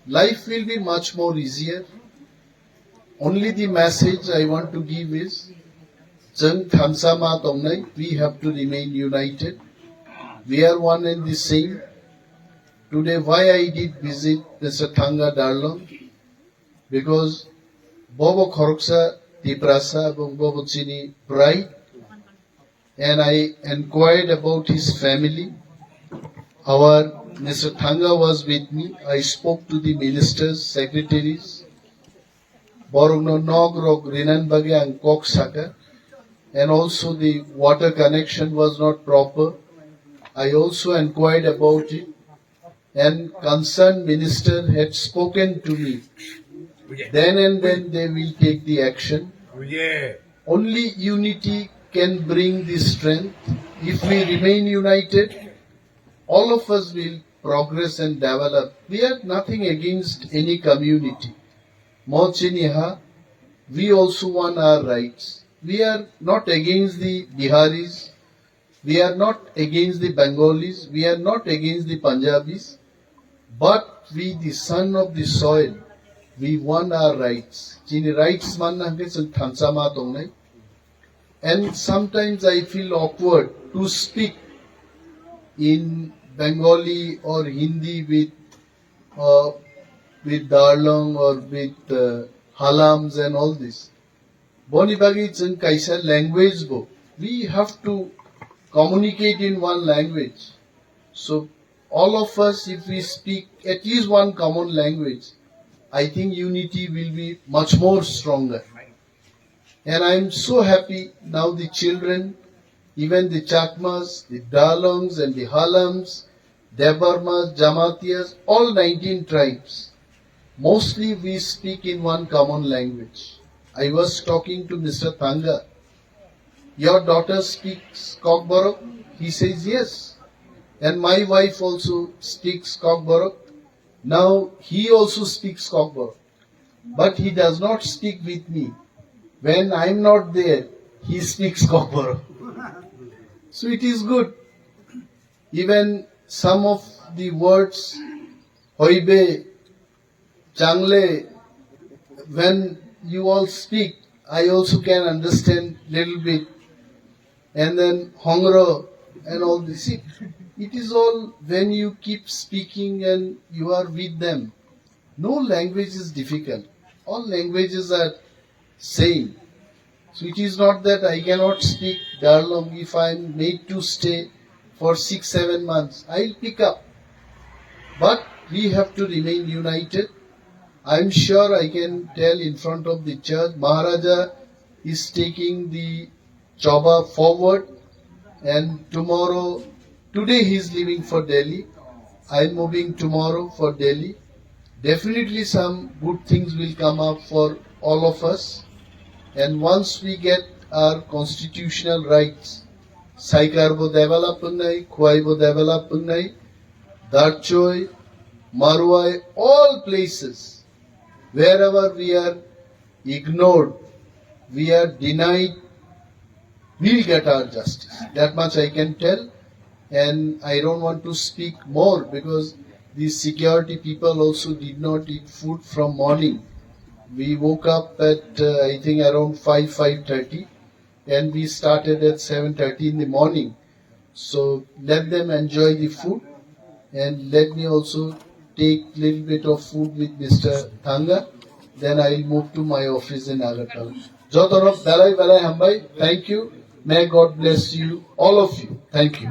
life will be much more easier. Only the message I want to give is, we have to remain united. We are one and the same. Today, why I did visit Mr. Thanga Darlong? Because Bobo Khoroksa, Tiprasa, Bobo Chini pride, and I inquired about his family. Our Mr. Thanga was with me. I spoke to the ministers, secretaries, Borogno Nogrog, Rinanbage and Koksaka, and also the water connection was not proper. I also inquired about it, and concerned minister had spoken to me. Then and then they will take the action. Only unity can bring the strength. If we remain united, all of us will progress and develop. We are nothing against any community. Mochiniha, we also want our rights. We are not against the Biharis. We are not against the Bengalis. We are not against the Punjabis. But we, the son of the soil, we want our rights. Chini rights and sometimes I feel awkward to speak in Bengali or Hindi with Darlong or with Halams and all this. Boni bagi chen kaisa language bo. We have to communicate in one language. So all of us, if we speak at least one common language, I think unity will be much more stronger. And I am so happy now the children, even the Chakmas, the Darlongs and the Halams, Debbarmas, Jamatias, all 19 tribes. Mostly we speak in one common language. I was talking to Mr. Thanga. Your daughter speaks Kokborok? He says yes. And my wife also speaks Kokborok. Now he also speaks Kokborok. But he does not speak with me. When I am not there, he speaks Kokborok. So it is good. Even some of the words, Hoibe, Changle, when you all speak, I also can understand little bit. And then Hongro and all this. It is all when you keep speaking and you are with them. No language is difficult. All languages are same. So it is not that I cannot speak Darlong. If I am made to stay for 6-7 months, I will pick up. But we have to remain united. I am sure I can tell in front of the church, Maharaja is taking the Choba forward, and today he is leaving for Delhi. I am moving tomorrow for Delhi. Definitely some good things will come up for all of us. And once we get our constitutional rights, Saikar bo develop pungai, Khwai bo develop pungai, Darchoi, Marwai, all places, wherever we are ignored, we are denied, we'll get our justice. That much I can tell. And I don't want to speak more because the security people also did not eat food from morning. We woke up at I think around 5:30 and we started at 7:30 in the morning. So let them enjoy the food and let me also take little bit of food with Mr. Thanga. Then I will move to my office in Agartala. Jotorop Dalai Balai Hambai, thank you. May God bless you, all of you. Thank you.